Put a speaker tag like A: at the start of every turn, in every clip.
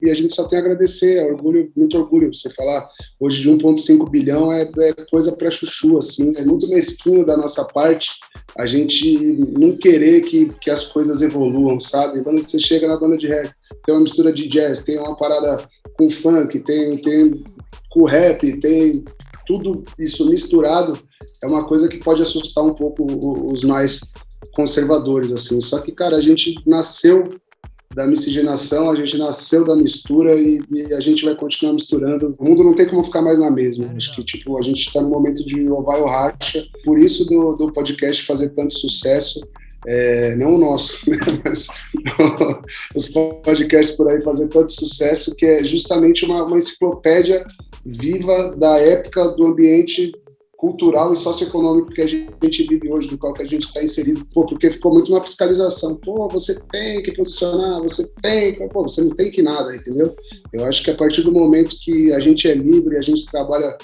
A: e a gente só tem a agradecer, é orgulho, muito orgulho. Você falar hoje de 1,5 bilhão é coisa para chuchu, assim, é muito mesquinho da nossa parte a gente não querer que as coisas evoluam, sabe? Quando você chega na banda de reggae, tem uma mistura de jazz, tem uma parada com funk, tem com rap, tem tudo isso misturado, é uma coisa que pode assustar um pouco os mais conservadores, assim. Só que, cara, a gente nasceu da miscigenação, a gente nasceu da mistura e a gente vai continuar misturando. O mundo não tem como ficar mais na mesma. Acho que, tipo, a gente está no momento de ou vai ou racha. Por isso do podcast fazer tanto sucesso, não o nosso, né? Mas os podcasts por aí fazer tanto sucesso, que é justamente uma enciclopédia viva da época, do ambiente cultural e socioeconômico que a gente vive hoje, do qual que a gente está inserido, porque ficou muito uma fiscalização, você tem que posicionar, você não tem que nada, entendeu? Eu acho que a partir do momento que a gente é livre, a gente trabalha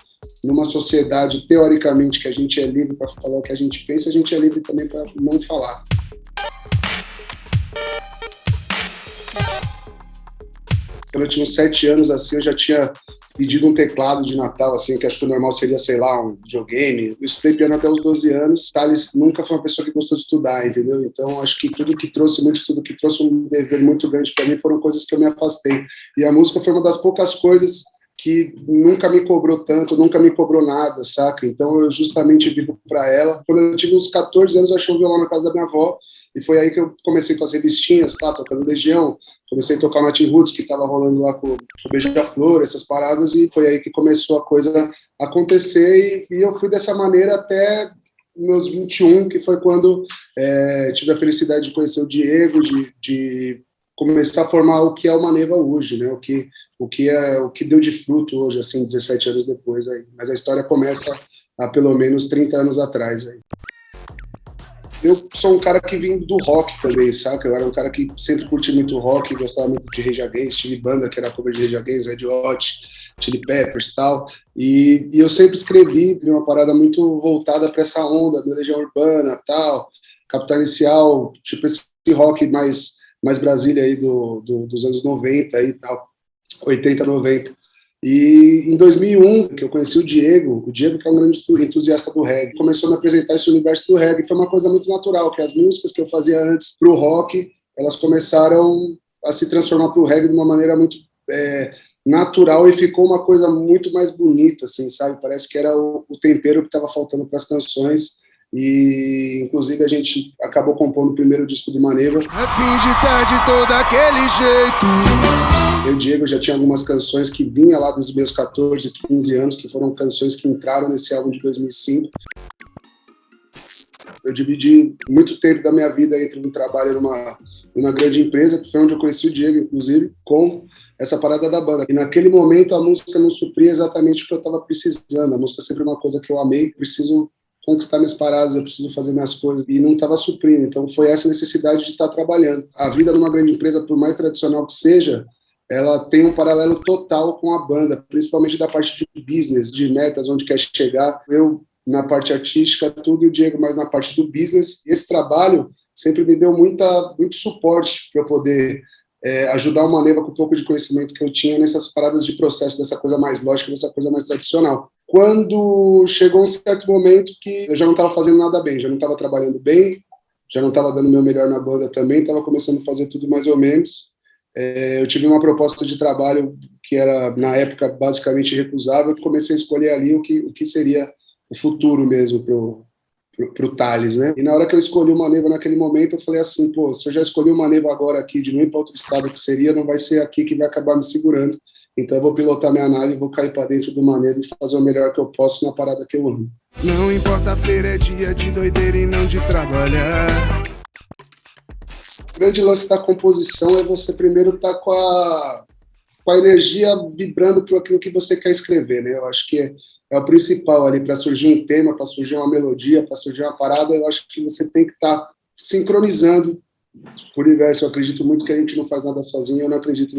A: numa sociedade, teoricamente, que a gente é livre para falar o que a gente pensa, a gente é livre também para não falar. Quando eu tinha uns 7 anos, assim, eu já tinha pedido um teclado de Natal, assim, que acho que o normal seria, sei lá, um videogame. Eu estudei piano até os 12 anos. Thales nunca foi uma pessoa que gostou de estudar, entendeu? Então, acho que tudo que trouxe um dever muito grande para mim foram coisas que eu me afastei. E a música foi uma das poucas coisas que nunca me cobrou tanto, nunca me cobrou nada, saca? Então, eu justamente vivo para ela. Quando eu tive uns 14 anos, eu achei um violão na casa da minha avó, e foi aí que eu comecei com as revistinhas, tocando Legião, comecei a tocar o Nat Roots, que estava rolando lá com o Beija-Flor, essas paradas, e foi aí que começou a coisa acontecer, e eu fui dessa maneira até meus 21, que foi quando tive a felicidade de conhecer o Diego, de começar a formar o que é o Maneva hoje, né? O que deu de fruto hoje, assim, 17 anos depois. Aí. Mas a história começa há pelo menos 30 anos atrás. Aí. Eu sou um cara que vim do rock também, saca? Eu era um cara que sempre curti muito rock, gostava muito de Rage Against, tive banda que era cover de Rage Against, Red Hot, Chili Peppers e tal. E eu sempre escrevi uma parada muito voltada para essa onda, da Legião Urbana tal, Capital Inicial, tipo esse rock mais Brasília aí dos anos 90 e tal, 80, 90. E em 2001, que eu conheci o Diego que é um grande entusiasta do reggae, começou a me apresentar esse universo do reggae. Foi uma coisa muito natural, que as músicas que eu fazia antes pro rock, elas começaram a se transformar pro reggae de uma maneira muito natural e ficou uma coisa muito mais bonita, assim, sabe? Parece que era o tempero que estava faltando para as canções. E, inclusive, a gente acabou compondo o primeiro disco do Maneva.
B: A fim de estar de todo aquele jeito.
A: Eu e o Diego já tinha algumas canções que vinha lá dos meus 14, 15 anos, que foram canções que entraram nesse álbum de 2005. Eu dividi muito tempo da minha vida entre um trabalho numa grande empresa, que foi onde eu conheci o Diego, inclusive, com essa parada da banda. E naquele momento a música não supria exatamente o que eu estava precisando. A música sempre é uma coisa que eu amei, preciso conquistar minhas paradas, eu preciso fazer minhas coisas, e não estava suprindo. Então foi essa necessidade de estar trabalhando. A vida numa grande empresa, por mais tradicional que seja, ela tem um paralelo total com a banda, principalmente da parte de business, de metas, onde quer chegar. Eu na parte artística, tudo, e o Diego mais na parte do business. Esse trabalho sempre me deu muito suporte para eu poder ajudar o Maneva com um pouco de conhecimento que eu tinha nessas paradas de processo, dessa coisa mais lógica, dessa coisa mais tradicional. Quando chegou um certo momento que eu já não estava fazendo nada bem, já não estava trabalhando bem, já não estava dando o meu melhor na banda também, estava começando a fazer tudo mais ou menos. Eu tive uma proposta de trabalho que era, na época, basicamente recusável, e comecei a escolher ali o que seria o futuro mesmo pro Thales, né? E na hora que eu escolhi o Maneva naquele momento, eu falei assim, se eu já escolhi o Maneva agora aqui, de não ir para outro estado que seria, não vai ser aqui que vai acabar me segurando. Então eu vou pilotar minha nave, vou cair para dentro do Maneva e fazer o melhor que eu posso na parada que eu amo.
B: Não importa, a feira é dia de doideira e não de trabalhar.
A: O grande lance da composição é você primeiro estar com a energia vibrando para aquilo que você quer escrever, né? Eu acho que é o principal ali, para surgir um tema, para surgir uma melodia, para surgir uma parada, eu acho que você tem que estar sincronizando o universo. Eu acredito muito que a gente não faz nada sozinho, eu não acredito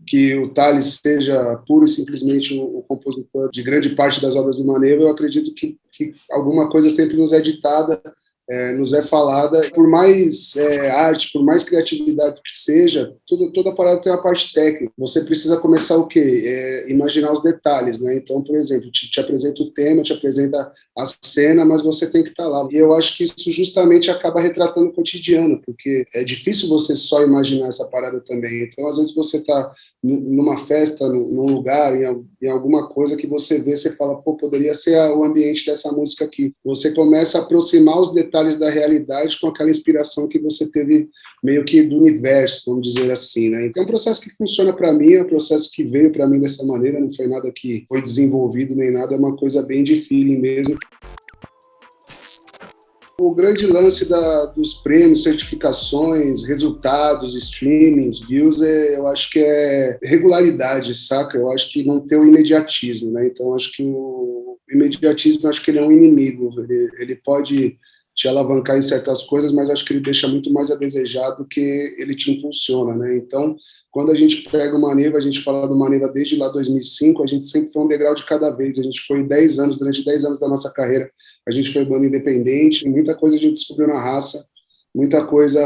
A: que o Thales seja puro e simplesmente o compositor de grande parte das obras do Maneva, eu acredito que alguma coisa sempre nos é ditada nos é falada. Por mais arte, por mais criatividade que seja, toda parada tem uma parte técnica. Você precisa começar o quê? Imaginar os detalhes, né? Então, por exemplo, te apresenta o tema, te apresenta a cena, mas você tem que estar lá. E eu acho que isso justamente acaba retratando o cotidiano, porque é difícil você só imaginar essa parada também. Então, às vezes você está numa festa, num lugar, em alguma coisa que você vê, você fala, pô, poderia ser o ambiente dessa música aqui. Você começa a aproximar os detalhes da realidade com aquela inspiração que você teve meio que do universo, vamos dizer assim, né? Então, é um processo que funciona para mim, é um processo que veio para mim dessa maneira, não foi nada que foi desenvolvido nem nada, é uma coisa bem de feeling mesmo. O grande lance dos prêmios, certificações, resultados, streamings, views, eu acho que é regularidade, saca? Eu acho que não tem o imediatismo, né? Então, eu acho que o imediatismo, eu acho que ele é um inimigo. Ele pode te alavancar em certas coisas, mas acho que ele deixa muito mais a desejar do que ele te impulsiona, né? Então, quando a gente pega o Maneva, a gente fala do Maneva desde lá 2005, a gente sempre foi um degrau de cada vez. A gente foi 10 anos, durante 10 anos da nossa carreira, a gente foi banda independente, muita coisa a gente descobriu na raça, muita coisa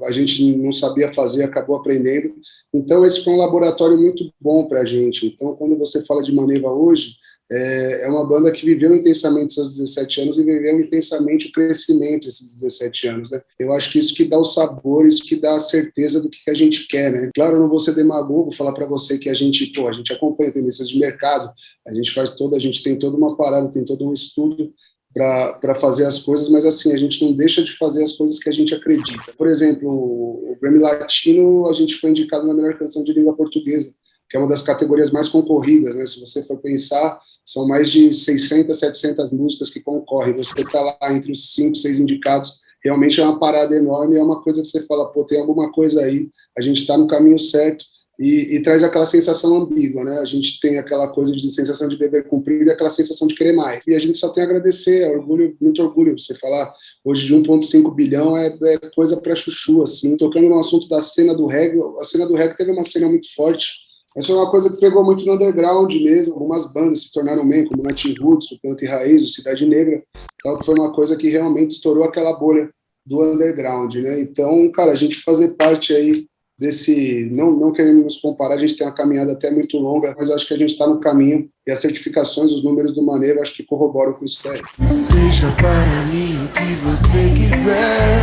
A: a gente não sabia fazer, acabou aprendendo. Então, esse foi um laboratório muito bom para a gente. Então, quando você fala de Maneva hoje, é uma banda que viveu intensamente seus 17 anos e viveu intensamente o crescimento esses 17 anos, né? Eu acho que isso que dá o sabor, isso que dá a certeza do que a gente quer, né? Claro, eu não vou ser demagogo, falar para você que a gente acompanha tendências de mercado, a gente tem toda uma parada, tem todo um estudo para fazer as coisas, mas assim, a gente não deixa de fazer as coisas que a gente acredita. Por exemplo, o Grammy Latino, a gente foi indicado na melhor canção de língua portuguesa, que é uma das categorias mais concorridas, né? Se você for pensar, são mais de 600, 700 músicas que concorrem. Você está lá entre os 5, 6 indicados, realmente é uma parada enorme, é uma coisa que você fala, pô, tem alguma coisa aí, a gente está no caminho certo, e traz aquela sensação ambígua, né? A gente tem aquela coisa de sensação de dever cumprido e aquela sensação de querer mais. E a gente só tem a agradecer, é orgulho, muito orgulho. Você falar hoje de 1,5 bilhão é coisa para chuchu, assim. Tocando no assunto da cena do reggae, a cena do reggae teve uma cena muito forte, mas foi uma coisa que pegou muito no underground mesmo. Algumas bandas se tornaram main, como Natin Roots, o Planta e Raiz, o Cidade Negra, tal, que foi uma coisa que realmente estourou aquela bolha do underground, né? Então, cara, a gente fazer parte aí desse, não querendo nos comparar, a gente tem uma caminhada até muito longa, mas acho que a gente está no caminho, e as certificações, os números do Maneva, acho que corroboram com isso daí.
B: Seja para mim o que você quiser,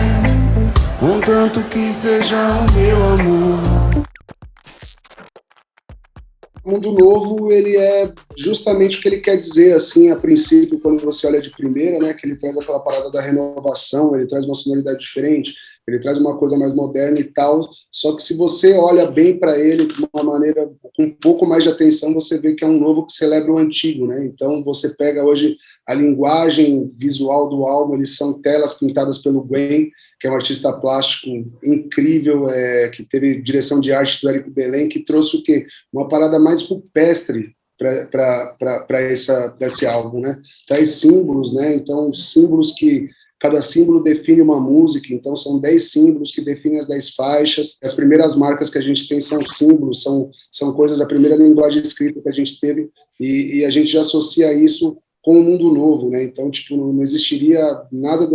B: contanto que seja o meu amor.
A: O Mundo Novo, ele é justamente o que ele quer dizer, assim, a princípio, quando você olha de primeira, né, que ele traz aquela parada da renovação, ele traz uma sonoridade diferente, ele traz uma coisa mais moderna e tal, só que se você olha bem para ele de uma maneira, com um pouco mais de atenção, você vê que é um novo que celebra o antigo, né? Então você pega hoje a linguagem visual do álbum, eles são telas pintadas pelo Gwen, que é um artista plástico incrível, que teve direção de arte do Érico Belém, que trouxe o quê? Uma parada mais rupestre para esse álbum, né? Traz símbolos, né? Então, símbolos que cada símbolo define uma música, então são 10 símbolos que definem as 10 faixas. As primeiras marcas que a gente tem são símbolos, são coisas, a primeira linguagem escrita que a gente teve, e a gente já associa isso com o Mundo Novo, né? Então, tipo, não existiria nada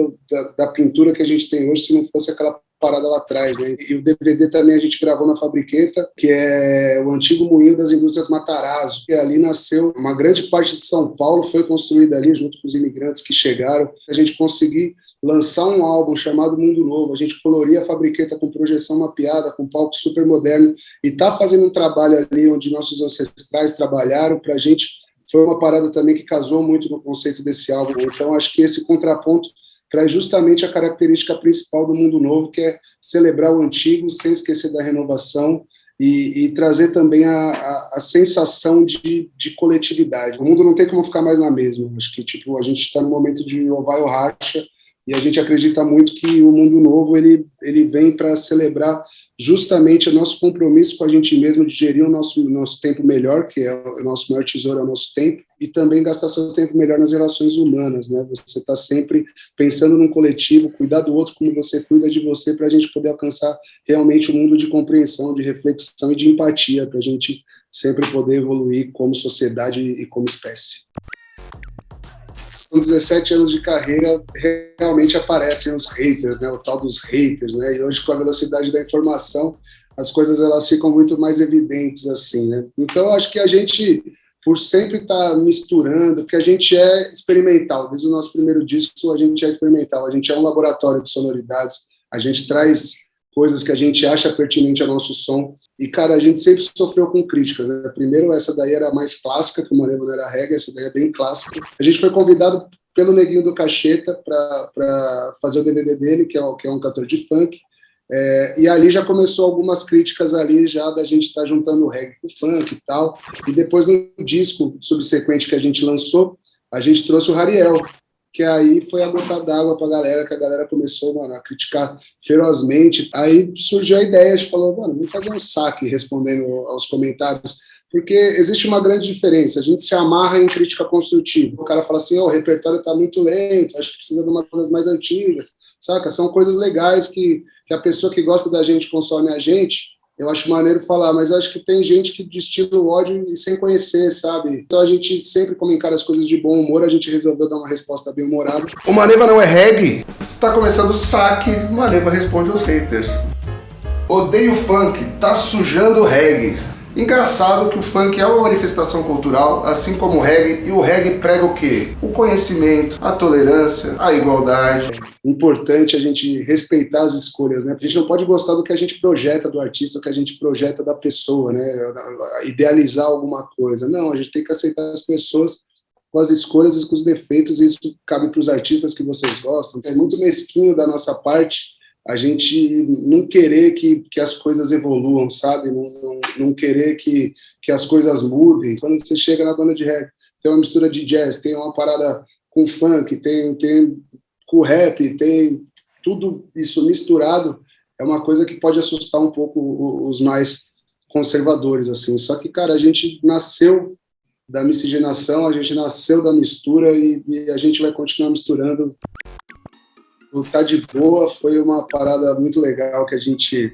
A: da pintura que a gente tem hoje se não fosse aquela parada lá atrás, né? E o DVD também a gente gravou na Fabriqueta, que é o antigo moinho das indústrias Matarazzo, que ali nasceu, uma grande parte de São Paulo foi construída ali, junto com os imigrantes que chegaram. A gente conseguir lançar um álbum chamado Mundo Novo, a gente coloria a Fabriqueta com projeção mapeada, com palco super moderno, e tá fazendo um trabalho ali onde nossos ancestrais trabalharam, pra gente foi uma parada também que casou muito no conceito desse álbum. Então, acho que esse contraponto traz justamente a característica principal do Mundo Novo, que é celebrar o antigo sem esquecer da renovação e trazer também a sensação de coletividade. O mundo não tem como ficar mais na mesma. Acho que tipo, a gente está no momento de ou vai ou racha, e a gente acredita muito que o Mundo Novo ele vem para celebrar justamente o nosso compromisso com a gente mesmo de gerir o nosso tempo melhor, que é o nosso maior tesouro, é o nosso tempo, e também gastar seu tempo melhor nas relações humanas, né? Você está sempre pensando num coletivo, cuidar do outro como você cuida de você, para a gente poder alcançar realmente um mundo de compreensão, de reflexão e de empatia, para a gente sempre poder evoluir como sociedade e como espécie. 17 anos de carreira, realmente aparecem os haters, né? O tal dos haters, né? E hoje, com a velocidade da informação, as coisas elas ficam muito mais evidentes, assim, né? Então, eu acho que a gente, por sempre estar misturando, porque a gente é experimental. Desde o nosso primeiro disco, a gente é experimental. A gente é um laboratório de sonoridades. A gente traz coisas que a gente acha pertinente ao nosso som. E, cara, a gente sempre sofreu com críticas, né? Primeiro, essa daí era mais clássica, que o Manevo não era reggae, essa daí é bem clássica. A gente foi convidado pelo Neguinho do Cacheta para fazer o DVD dele, que é um cantor de funk. E ali já começou algumas críticas ali, já da gente estar juntando o reggae com o funk e tal. E depois, no disco subsequente que a gente lançou, a gente trouxe o Rariel, que aí foi a gota d'água para a galera, que a galera começou, mano, a criticar ferozmente. Aí surgiu a ideia, a gente falou, mano, vamos fazer um saque respondendo aos comentários, porque existe uma grande diferença, a gente se amarra em crítica construtiva. O cara fala assim, o repertório está muito lento, acho que precisa de uma coisa mais antigas, saca? São coisas legais que a pessoa que gosta da gente consome a gente. Eu acho maneiro falar, mas eu acho que tem gente que destila o ódio e sem conhecer, sabe? Então a gente sempre, como encara as coisas de bom humor, a gente resolveu dar uma resposta bem humorada.
C: O Maneva não é reggae? Está começando o saque, o Maneva responde aos haters. Odeio funk, tá sujando o reggae. Engraçado que o funk é uma manifestação cultural, assim como o reggae, e o reggae prega o quê? O conhecimento, a tolerância, a igualdade.
A: Importante a gente respeitar as escolhas, né? A gente não pode gostar do que a gente projeta do artista, do que a gente projeta da pessoa, né? Idealizar alguma coisa. Não, a gente tem que aceitar as pessoas com as escolhas e com os defeitos, e isso cabe para os artistas que vocês gostam. É muito mesquinho da nossa parte a gente não querer que as coisas evoluam, sabe? Não querer que as coisas mudem. Quando você chega na banda de reggae, tem uma mistura de jazz, tem uma parada com funk, tem com rap, tem tudo isso misturado, é uma coisa que pode assustar um pouco os mais conservadores, assim. Só que, cara, a gente nasceu da miscigenação, a gente nasceu da mistura e a gente vai continuar misturando. O Tá de Boa foi uma parada muito legal que a gente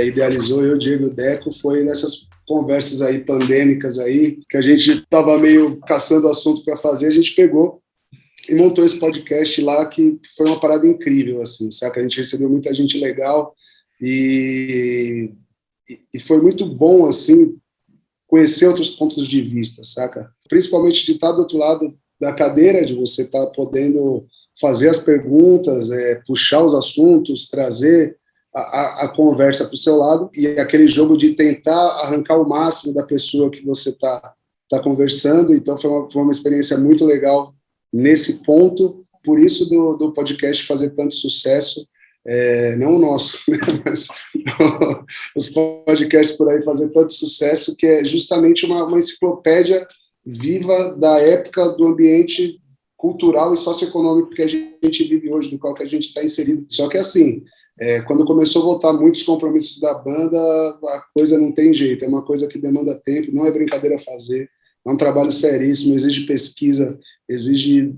A: idealizou, eu, Diego e o Deco, foi nessas conversas aí pandêmicas aí, que a gente tava meio caçando assunto para fazer, a gente pegou e montou esse podcast lá, que foi uma parada incrível, assim, saca? A gente recebeu muita gente legal e foi muito bom, assim, conhecer outros pontos de vista, saca? Principalmente de estar do outro lado da cadeira, de você estar podendo fazer as perguntas, puxar os assuntos, trazer a conversa para o seu lado, e aquele jogo de tentar arrancar o máximo da pessoa que você está conversando. Então foi uma experiência muito legal nesse ponto, por isso do podcast fazer tanto sucesso, não o nosso, né, mas os podcasts por aí fazer tanto sucesso, que é justamente uma enciclopédia viva da época, do ambiente cultural e socioeconômico que a gente vive hoje, no qual que a gente está inserido. Só que assim, quando começou a voltar muitos compromissos da banda, a coisa não tem jeito, é uma coisa que demanda tempo, não é brincadeira fazer, é um trabalho seríssimo, exige pesquisa, exige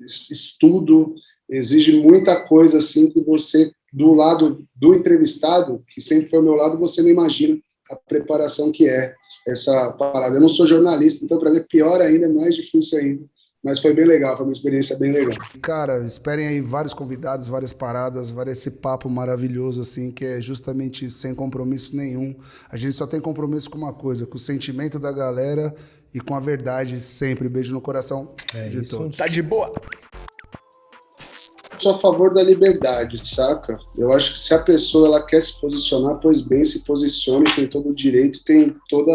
A: estudo, exige muita coisa assim que você, do lado do entrevistado, que sempre foi ao meu lado, você não imagina a preparação que é essa parada. Eu não sou jornalista, então para mim é pior ainda, é mais difícil ainda, mas foi bem legal, foi uma experiência bem legal.
B: Cara, esperem aí vários convidados, várias paradas, esse papo maravilhoso, assim, que é justamente sem compromisso nenhum. A gente só tem compromisso com uma coisa, com o sentimento da galera e com a verdade sempre. Beijo no coração de todos.
D: Tá de boa.
A: Sou a favor da liberdade, saca? Eu acho que se a pessoa ela quer se posicionar, pois bem, se posicione, tem todo o direito, tem todo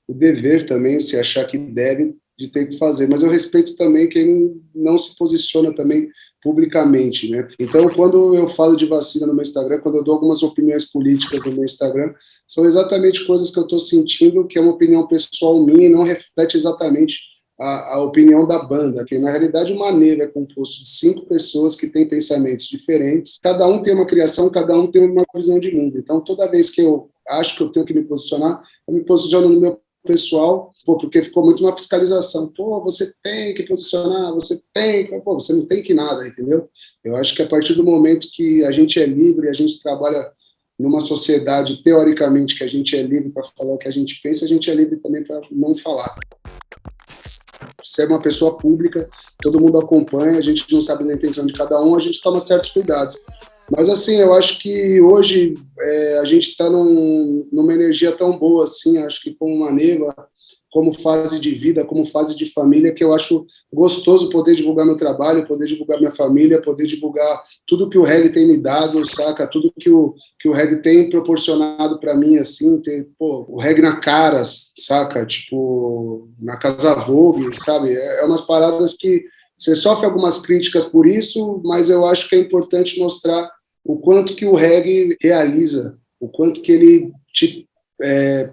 A: o dever também, se achar que deve, de ter que fazer. Mas eu respeito também quem não se posiciona também publicamente, né? Então, quando eu falo de vacina no meu Instagram, quando eu dou algumas opiniões políticas no meu Instagram, são exatamente coisas que eu estou sentindo, que é uma opinião pessoal minha e não reflete exatamente a opinião da banda, que na realidade o Maneva é composto de 5 pessoas que têm pensamentos diferentes, cada um tem uma criação, cada um tem uma visão de mundo. Então, toda vez que eu acho que eu tenho que me posicionar, eu me posiciono no meu pessoal, porque ficou muito uma fiscalização. Você tem que posicionar, você tem, você não tem que nada, entendeu? Eu acho que a partir do momento que a gente é livre, a gente trabalha numa sociedade, teoricamente, que a gente é livre para falar o que a gente pensa, a gente é livre também para não falar. você é uma pessoa pública, todo mundo acompanha, a gente não sabe da intenção de cada um, a gente toma certos cuidados. Mas, assim, eu acho que hoje a gente está numa energia tão boa, assim, acho que como uma Neva, como fase de vida, como fase de família, que eu acho gostoso poder divulgar meu trabalho, poder divulgar minha família, poder divulgar tudo que o reggae tem me dado, saca? Tudo que o reggae tem proporcionado para mim, assim, ter, o reggae na Caras, saca? Tipo, na Casa Vogue, sabe? É umas paradas que você sofre algumas críticas por isso, mas eu acho que é importante mostrar o quanto que o reggae realiza, o quanto que ele te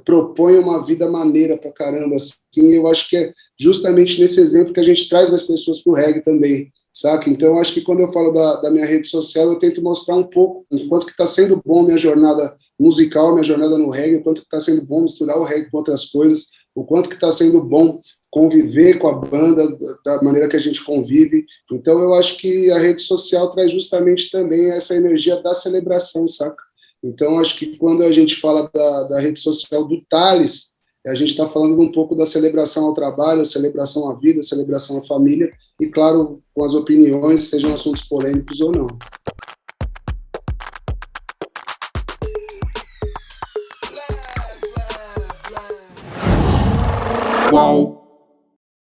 A: propõe uma vida maneira pra caramba, assim. Eu acho que é justamente nesse exemplo que a gente traz mais pessoas pro reggae também, saca? Então, eu acho que quando eu falo da minha rede social, eu tento mostrar um pouco o quanto que está sendo bom minha jornada musical, minha jornada no reggae, o quanto que está sendo bom misturar o reggae com outras coisas, o quanto que está sendo bom conviver com a banda da maneira que a gente convive. Então, eu acho que a rede social traz justamente também essa energia da celebração, saca? Então, acho que quando a gente fala da rede social do Thales, a gente está falando um pouco da celebração ao trabalho, celebração à vida, celebração à família, e, claro, com as opiniões, sejam assuntos polêmicos ou não.
D: Qual?